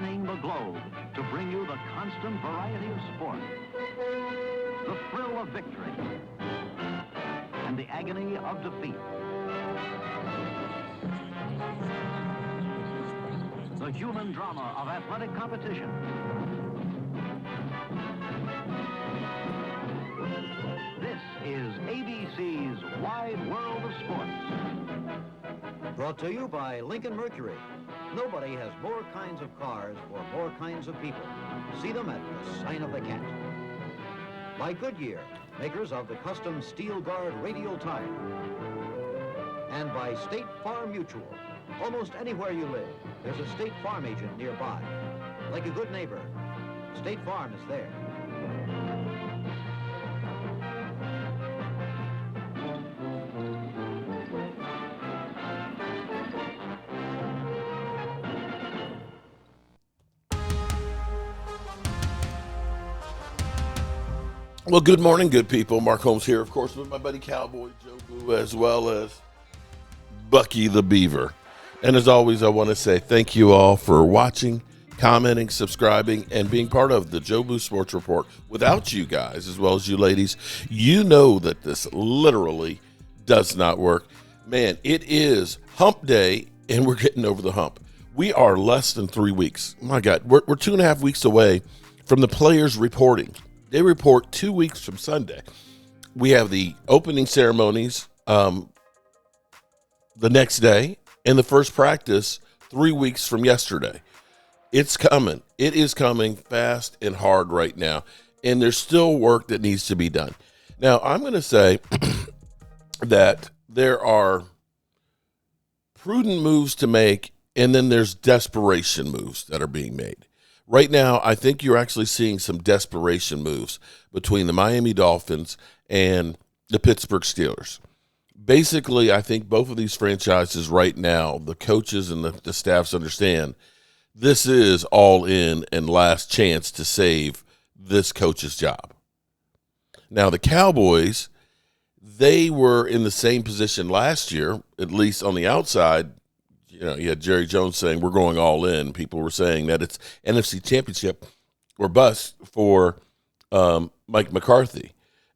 spanning the globe to bring you the constant variety of sport, the thrill of victory, and the agony of defeat. The human drama of athletic competition. This is ABC's Wide World of Sports. Brought to you by Lincoln Mercury. Nobody has more kinds of cars for more kinds of people. See them at the sign of the cat. By Goodyear, makers of the custom Steel Guard radial tire. And by State Farm Mutual. Almost anywhere you live, there's a State Farm agent nearby. Like a good neighbor, State Farm is there. Well, good morning, good people. Mark Holmes here, of course, with my buddy Cowboy Joe Boo, as well as Bucky the Beaver. And as always, I want to say thank you all for watching, commenting, subscribing, and being part of the Joe Boo Sports Report. Without you guys, as well as you ladies, you know that this literally does not work. Man, it is hump day, and we're getting over the hump. We are less than 3 weeks. My God, we're 2.5 weeks away from the players reporting. They report 2 weeks from Sunday. We have the opening ceremonies the next day, and the first practice 3 weeks from yesterday. It's coming. It is coming fast and hard right now, and there's still work that needs to be done. Now, I'm going to say that there are prudent moves to make, and then there's desperation moves that are being made. Right now, I think you're actually seeing some desperation moves between the Miami Dolphins and the Pittsburgh Steelers. Basically, I think both of these franchises right now, the coaches and the staffs understand this is all in and last chance to save this coach's job. Now, the Cowboys, they were in the same position last year, at least on the outside. You know, you had Jerry Jones saying we're going all in. People were saying that it's NFC Championship or bust for Mike McCarthy.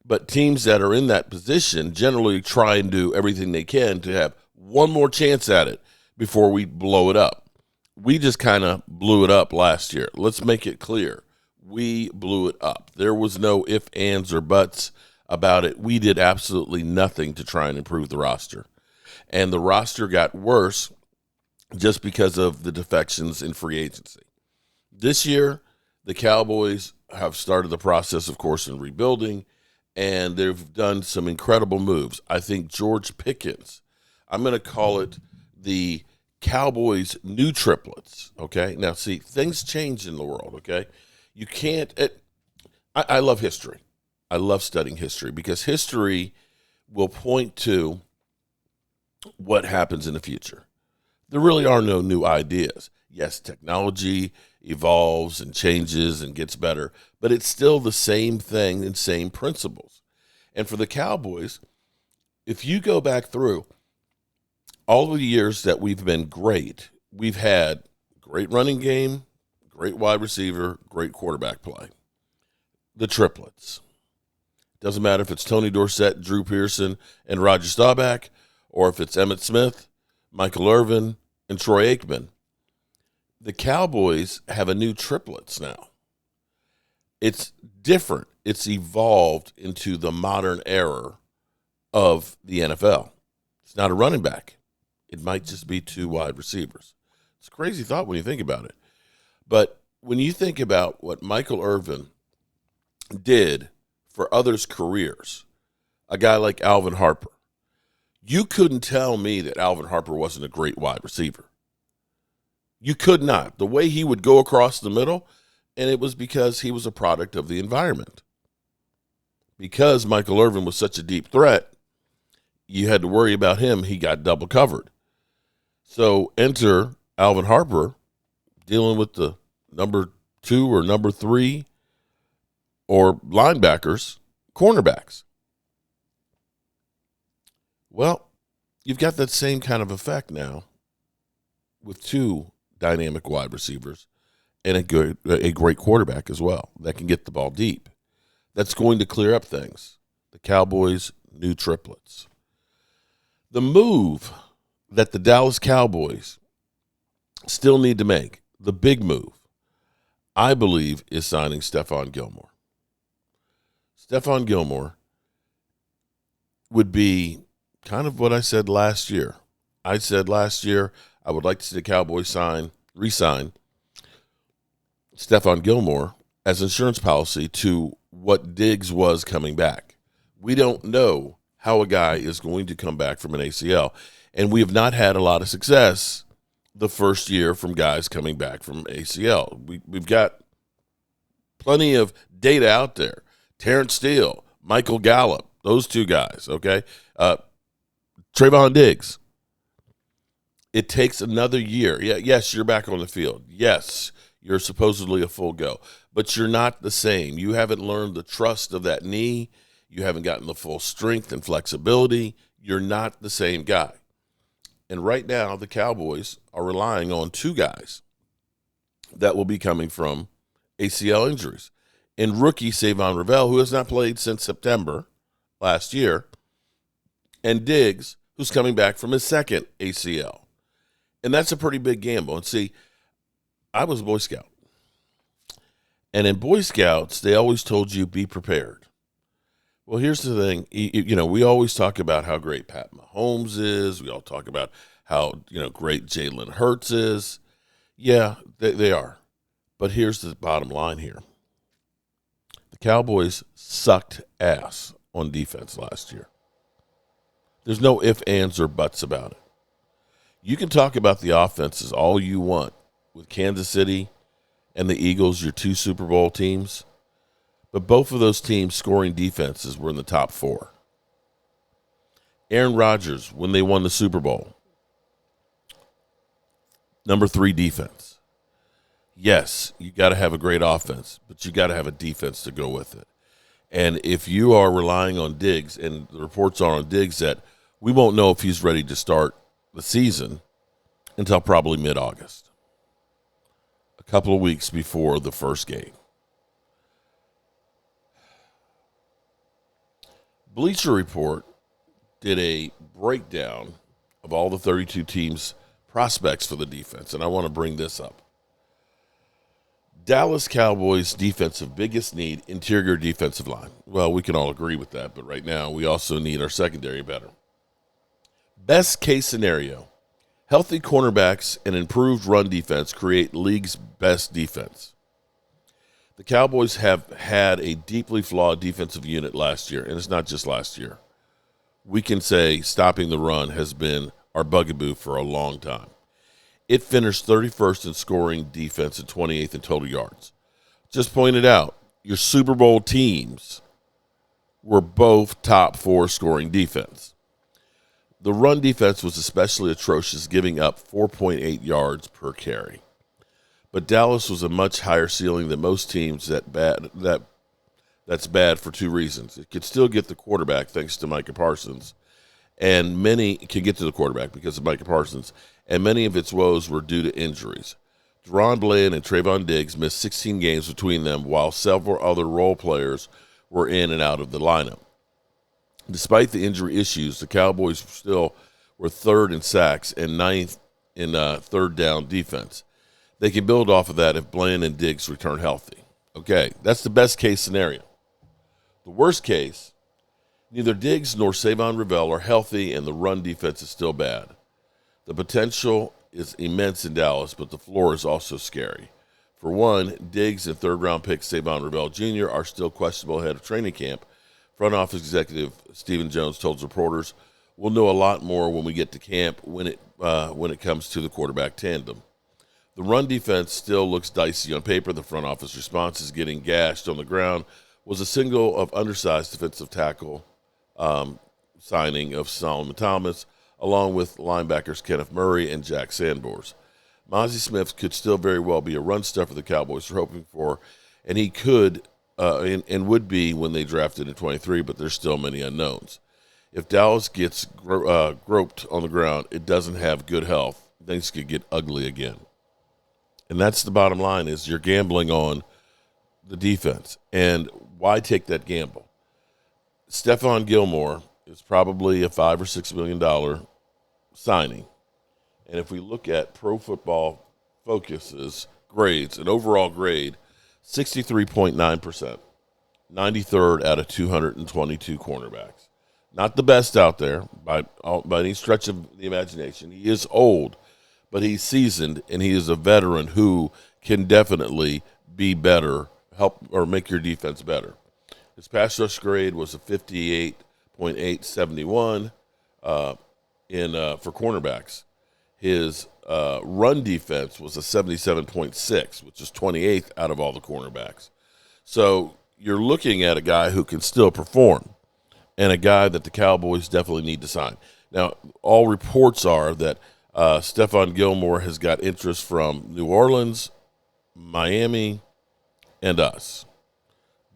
But teams that are in that position generally try and do everything they can to have one more chance at it before we blow it up. We just kind of blew it up last year. Let's make it clear. We blew it up. There was no ifs, ands, or buts about it. We did absolutely nothing to try and improve the roster. And the roster got worse just because of the defections in free agency. This year, the Cowboys have started the process, of course, in rebuilding, and they've done some incredible moves. I think George Pickens, I'm going to call it the Cowboys' new triplets, okay? Now, see, things change in the world, okay? You can't I love history. I love studying history because history will point to what happens in the future. There really are no new ideas. Yes, technology evolves and changes and gets better, but it's still the same thing and same principles. And for the Cowboys, if you go back through all the years that we've been great, we've had great running game, great wide receiver, great quarterback play. The triplets. Doesn't matter if it's Tony Dorsett, Drew Pearson, and Roger Staubach, or if it's Emmitt Smith, Michael Irvin, and Troy Aikman. The Cowboys have a new triplets now. It's different. It's evolved into the modern era of the NFL. It's not a running back. It might just be two wide receivers. It's a crazy thought when you think about it. But when you think about what Michael Irvin did for others' careers, a guy like Alvin Harper, you couldn't tell me that Alvin Harper wasn't a great wide receiver. You could not. The way he would go across the middle, and it was because he was a product of the environment. Because Michael Irvin was such a deep threat, you had to worry about him. He got double covered. So enter Alvin Harper dealing with the number 2 or number 3 or linebackers, cornerbacks. Well, you've got that same kind of effect now with 2 dynamic wide receivers and a great quarterback as well that can get the ball deep. That's going to clear up things. The Cowboys' new triplets. The move that the Dallas Cowboys still need to make, the big move, I believe, is signing Stefon Gilmore. Stefon Gilmore would be kind of what I said last year. I said last year I would like to see the Cowboys re-sign Stefon Gilmore as insurance policy to what Diggs was coming back. We don't know how a guy is going to come back from an ACL, and we have not had a lot of success the first year from guys coming back from ACL. We've got plenty of data out there. Terrence Steele, Michael Gallup, those two guys, okay? Trayvon Diggs. It takes another year. Yes, you're back on the field. Yes, you're supposedly a full go. But you're not the same. You haven't learned the trust of that knee. You haven't gotten the full strength and flexibility. You're not the same guy. And right now, the Cowboys are relying on two guys that will be coming from ACL injuries. And rookie Stefon Gilmore, who has not played since September last year, and Diggs, who's coming back from his second ACL. And that's a pretty big gamble. And see, I was a Boy Scout. And in Boy Scouts, they always told you, be prepared. Well, here's the thing. We always talk about how great Pat Holmes is. We all talk about how, great Jalen Hurts is. Yeah, they are. But here's the bottom line here. The Cowboys sucked ass on defense last year. There's no ifs, ands, or buts about it. You can talk about the offenses all you want with Kansas City and the Eagles, your two Super Bowl teams. But both of those teams' scoring defenses were in the top 4. Aaron Rodgers, when they won the Super Bowl, number 3 defense. Yes, you got to have a great offense, but you got to have a defense to go with it. And if you are relying on Diggs, and the reports are on Diggs that we won't know if he's ready to start the season until probably mid-August, a couple of weeks before the first game. Bleacher Report did a breakdown of all the 32 teams' prospects for the defense, and I want to bring this up. Dallas Cowboys defensive biggest need, interior defensive line. Well, we can all agree with that, but right now we also need our secondary better. Best case scenario, healthy cornerbacks and improved run defense create league's best defense. The Cowboys have had a deeply flawed defensive unit last year, and it's not just last year. We can say stopping the run has been our bugaboo for a long time. It finished 31st in scoring defense and 28th in total yards. Just pointed out, your Super Bowl teams were both top 4 scoring defense. The run defense was especially atrocious, giving up 4.8 yards per carry. But Dallas was a much higher ceiling than most teams. That's bad for 2 reasons. It could still get the quarterback thanks to Micah Parsons, and many can get to the quarterback because of Micah Parsons, and many of its woes were due to injuries. Deron Bland and Trayvon Diggs missed 16 games between them, while several other role players were in and out of the lineup. Despite the injury issues, the Cowboys still were 3rd in sacks and 9th in third down defense. They can build off of that if Bland and Diggs return healthy. Okay, that's the best case scenario. The worst case, neither Diggs nor Stefon Gilmore are healthy and the run defense is still bad. The potential is immense in Dallas, but the floor is also scary. For one, Diggs and third-round pick Stefon Gilmore Jr. are still questionable ahead of training camp. Front office executive Stephen Jones told reporters, "We'll know a lot more when we get to camp when it comes to the quarterback tandem." The run defense still looks dicey on paper. The front office response is getting gashed on the ground was a single of undersized defensive tackle signing of Solomon Thomas, along with linebackers Kenneth Murray and Jack Sanborns. Mozzie Smith could still very well be a run stuffer the Cowboys are hoping for, and he could and would be when they drafted in 23, but there's still many unknowns. If Dallas gets groped on the ground, it doesn't have good health. Things could get ugly again. And that's the bottom line, is you're gambling on the defense. And why take that gamble? Stefon Gilmore is probably a $5 or $6 million signing. And if we look at Pro Football Focus's grades, an overall grade, 63.9%, 93rd out of 222 cornerbacks. Not the best out there by any stretch of the imagination. He is old, but he's seasoned, and he is a veteran who can definitely be better, help or make your defense better. His pass rush grade was a 58.871 for cornerbacks. His run defense was a 77.6, which is 28th out of all the cornerbacks. So you're looking at a guy who can still perform, and a guy that the Cowboys definitely need to sign. Now, all reports are that Stefon Gilmore has got interest from New Orleans, Miami, and us.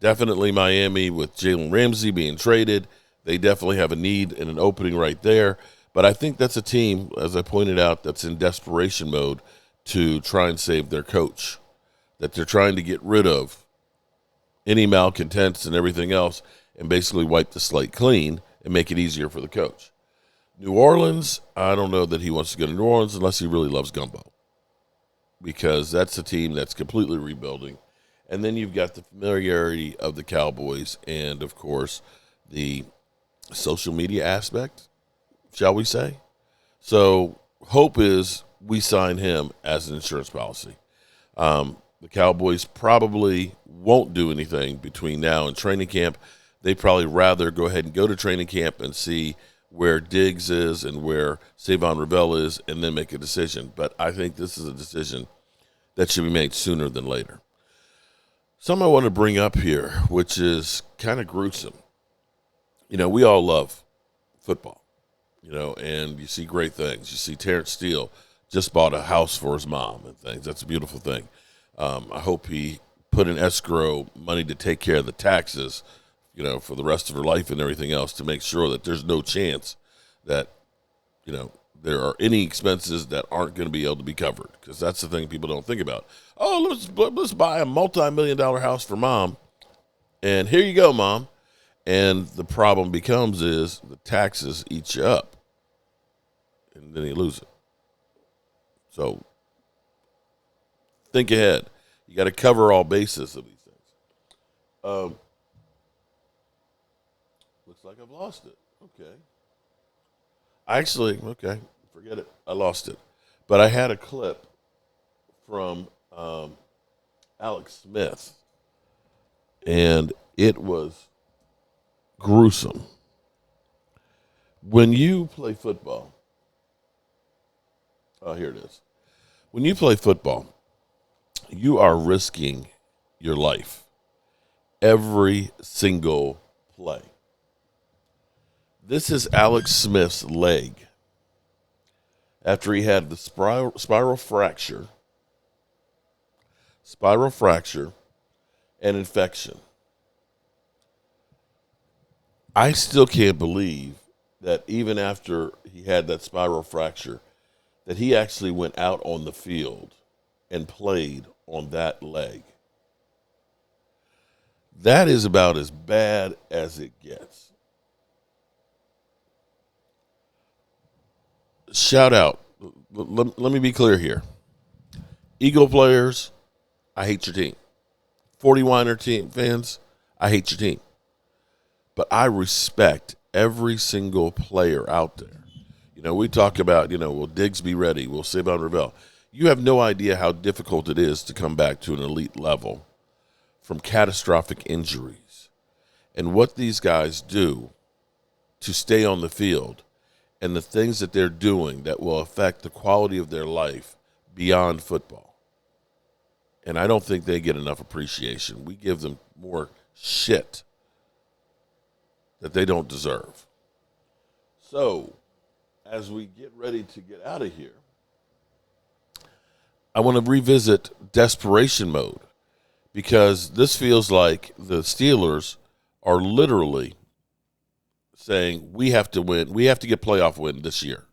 Definitely Miami with Jalen Ramsey being traded. They definitely have a need and an opening right there. But I think that's a team, as I pointed out, that's in desperation mode to try and save their coach, that they're trying to get rid of any malcontents and everything else and basically wipe the slate clean and make it easier for the coach. New Orleans, I don't know that he wants to go to New Orleans unless he really loves gumbo, because that's a team that's completely rebuilding. And then you've got the familiarity of the Cowboys and, of course, the social media aspect, shall we say. So hope is we sign him as an insurance policy. The Cowboys probably won't do anything between now and training camp. They'd probably rather go ahead and go to training camp and see where Diggs is and where Savon Ravel is and then make a decision. But I think this is a decision that should be made sooner than later. Something I want to bring up here, which is kind of gruesome. You know, we all love football, you know, and you see great things. You see Terrence Steele just bought a house for his mom and things. That's a beautiful thing. I hope he put in escrow money to take care of the taxes, you know, for the rest of her life and everything else, to make sure that there's no chance that, you know, there are any expenses that aren't going to be able to be covered, because that's the thing people don't think about. Oh, let's buy a multi-million-dollar house for mom, and here you go, mom. And the problem becomes is the taxes eat you up, and then you lose it. So think ahead. You got to cover all bases of these things. Looks like I've lost it. Okay. Okay, forget it. I lost it. But I had a clip from Alex Smith, and it was gruesome. When you play football, here it is. When you play football, you are risking your life every single play. This is Alex Smith's leg after he had the spiral fracture and infection. I still can't believe that even after he had that spiral fracture, that he actually went out on the field and played on that leg. That is about as bad as it gets. Shout out. Let me be clear here. Eagle players, I hate your team. 49er team fans, I hate your team. But I respect every single player out there. You know, we talk about, you know, will Diggs be ready? Will Savon Ravel? You have no idea how difficult it is to come back to an elite level from catastrophic injuries. And what these guys do to stay on the field and the things that they're doing that will affect the quality of their life beyond football. And I don't think they get enough appreciation. We give them more shit that they don't deserve. So, as we get ready to get out of here, I want to revisit desperation mode, because this feels like the Steelers are literally saying, we have to win. We have to get playoff win this year.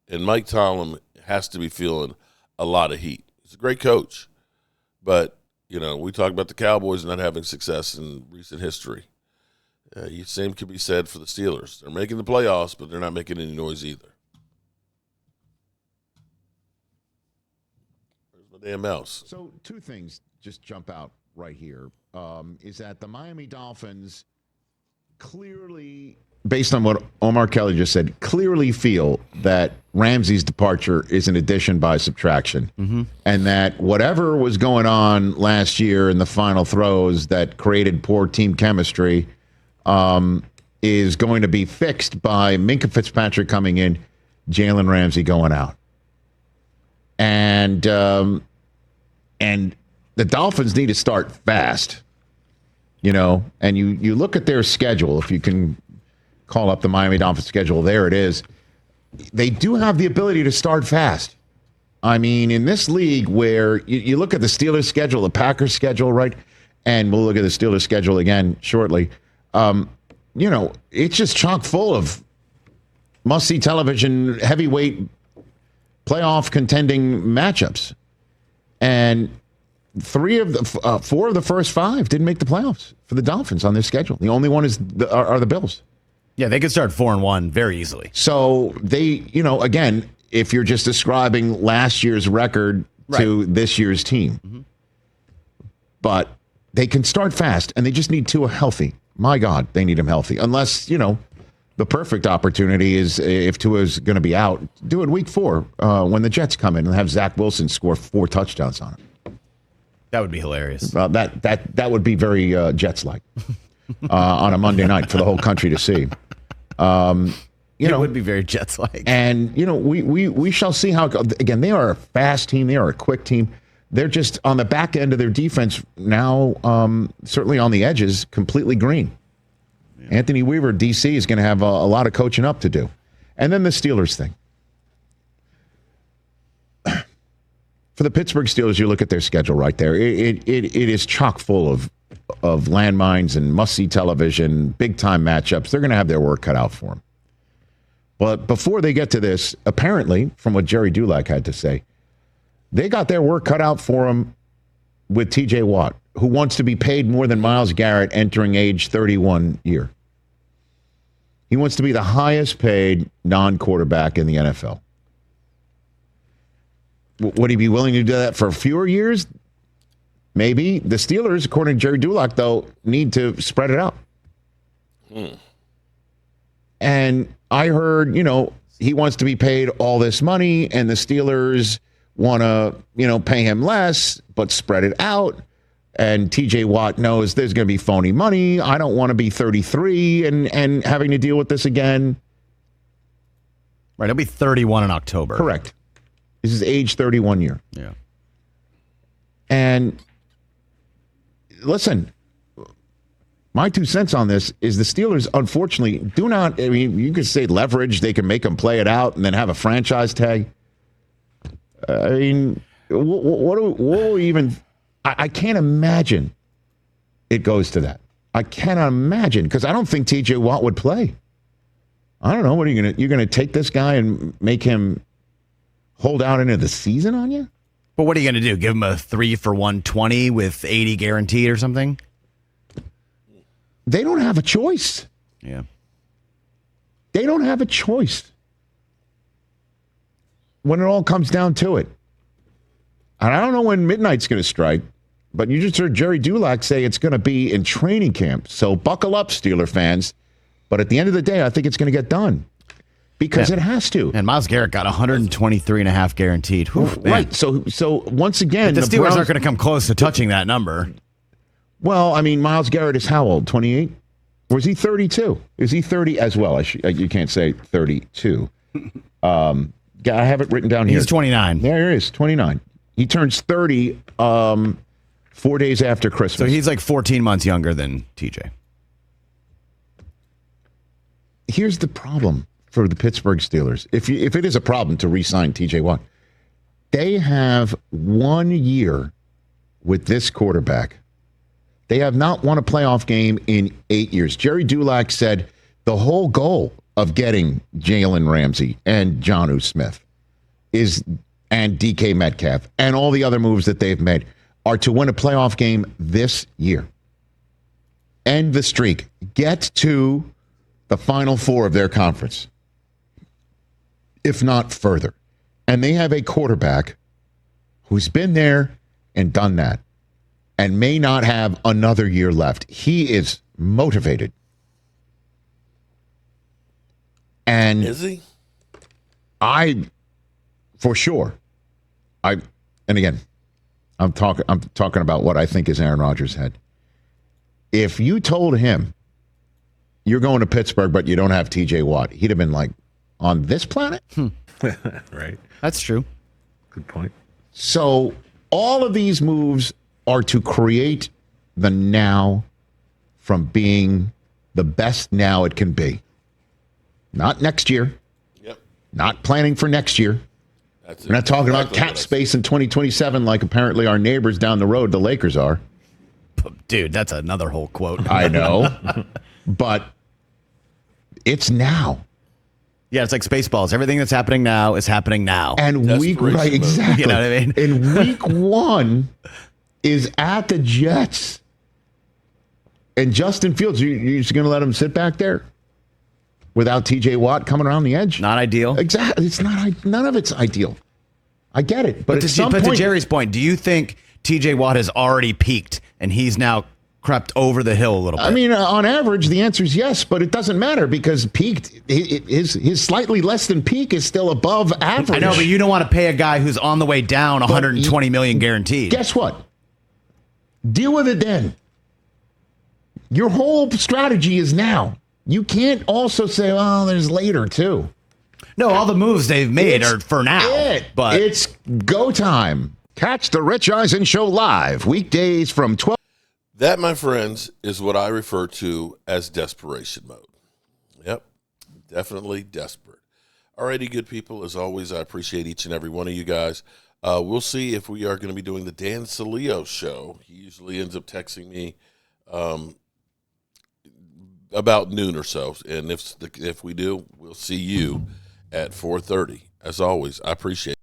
And Mike Tomlin has to be feeling a lot of heat. a great coach. But, we talk about the Cowboys not having success in recent history. Same could be said for the Steelers. They're making the playoffs, but they're not making any noise either. Where's my damn mouse? So 2 things just jump out right here. Is that the Miami Dolphins clearly, based on what Omar Kelly just said, clearly feel that Ramsey's departure is an addition by subtraction. Mm-hmm. And that whatever was going on last year in the final throws that created poor team chemistry is going to be fixed by Minkah Fitzpatrick coming in, Jalen Ramsey going out. And the Dolphins need to start fast. And you look at their schedule, if you can call up the Miami Dolphins schedule, there it is. They do have the ability to start fast. I mean, in this league where you look at the Steelers schedule, the Packers schedule, right? And we'll look at the Steelers schedule again shortly. It's just chock full of must-see television, heavyweight playoff contending matchups. And 4 of the first 5 didn't make the playoffs for the Dolphins on their schedule. The only one are the Bills. Yeah, they could start 4-1 very easily. So they, again, if you're just describing last year's record to this year's team. Mm-hmm. But they can start fast, and they just need Tua healthy. My God, they need him healthy. Unless, the perfect opportunity is if Tua's going to be out, do it week 4 when the Jets come in and have Zach Wilson score 4 touchdowns on him. That would be hilarious. That would be very Jets-like on a Monday night for the whole country to see. It would be very Jets-like. And, we shall see how it goes. Again, they are a fast team. They are a quick team. They're just on the back end of their defense now, certainly on the edges, completely green. Yeah. Anthony Weaver, D.C., is going to have a lot of coaching up to do. And then the Steelers thing. For the Pittsburgh Steelers, you look at their schedule right there. It is chock full of landmines and must-see television, big-time matchups. They're going to have their work cut out for them. But before they get to this, apparently, from what Jerry Dulac had to say, they got their work cut out for them with T.J. Watt, who wants to be paid more than Myles Garrett entering age 31 year. He wants to be the highest paid non-quarterback in the NFL. Would he be willing to do that for fewer years? Maybe. The Steelers, according to Jerry Dulac, though, need to spread it out. And I heard, he wants to be paid all this money, and the Steelers want to, pay him less, but spread it out. And TJ Watt knows there's going to be phony money. I don't want to be 33 and having to deal with this again. Right, he'll be 31 in October. Correct. This is age 31 year. Yeah. And listen, my 2 cents on this is the Steelers, unfortunately, do not, you could say leverage. They can make them play it out and then have a franchise tag. What do we even... I can't imagine it goes to that. I cannot imagine, because I don't think T.J. Watt would play. I don't know. What are you going to take this guy and make him hold out into the season on you? But what are you going to do? Give him a 3 for 120 with 80 guaranteed or something? They don't have a choice. Yeah. They don't have a choice when it all comes down to it. And I don't know when midnight's going to strike, but you just heard Jerry Dulac say it's going to be in training camp. So buckle up, Steeler fans. But at the end of the day, I think it's going to get done because it has to. And Myles Garrett got 123.5 guaranteed. Oof, right. So once again, but the Steelers aren't going to come close to touching that number. Well, I mean, Myles Garrett is how old? 28? Or is he 32? Is he 30 as well? You can't say 32. I have it written down here. He's 29. There he is, 29. He turns 30 4 days after Christmas. So he's like 14 months younger than TJ. Here's the problem for the Pittsburgh Steelers. If it is a problem to re-sign TJ Watt, they have 1 year with this quarterback. They have not won a playoff game in 8 years. Jerry Dulac said the whole goal of getting Jalen Ramsey and Jonnu Smith is and DK Metcalf and all the other moves that they've made are to win a playoff game this year. End the streak. Get to the Final Four of their conference, if not further. And they have a quarterback who's been there and done that and may not have another year left. He is motivated. And Is he? For sure. And again, I'm talking about what I think is Aaron Rodgers' head. If you told him you're going to Pittsburgh, but you don't have TJ Watt, he'd have been like, on this planet? Right. That's true. Good point. So all of these moves are to create the now from being the best now it can be. Not next year. Yep. Not planning for next year. That's We're not talking about exactly cap what I space in 2027 like apparently our neighbors down the road, the Lakers, are. Dude, that's another whole quote. I know. But it's now. Yeah, it's like Spaceballs. Everything that's happening now is happening now. And week, Desperation right, mode. exactly. You know what I mean? And week one is at the Jets. And Justin Fields, you're just going to let him sit back there without TJ Watt coming around the edge? Not ideal. Exactly. It's not. None of it's ideal. I get it. But, to Jerry's point, do you think TJ Watt has already peaked and he's now crept over the hill a little bit? I mean, on average, the answer is yes, but it doesn't matter because peaked, his slightly less than peak is still above average. I know, but you don't want to pay a guy who's on the way down 120 million guaranteed. Guess what? Deal with it then. Your whole strategy is now. You can't also say, well, there's later too. No, all the moves they've made are for now. But it's go time. Catch the Rich Eisen Show live weekdays from 12. That, my friends, is what I refer to as desperation mode. Yep, definitely desperate. Alrighty, good people. As always, I appreciate each and every one of you guys. We'll see if we are going to be doing the Dan Salio show. He usually ends up texting me about noon or so, and if we do, we'll see you at 4:30. As always, I appreciate it.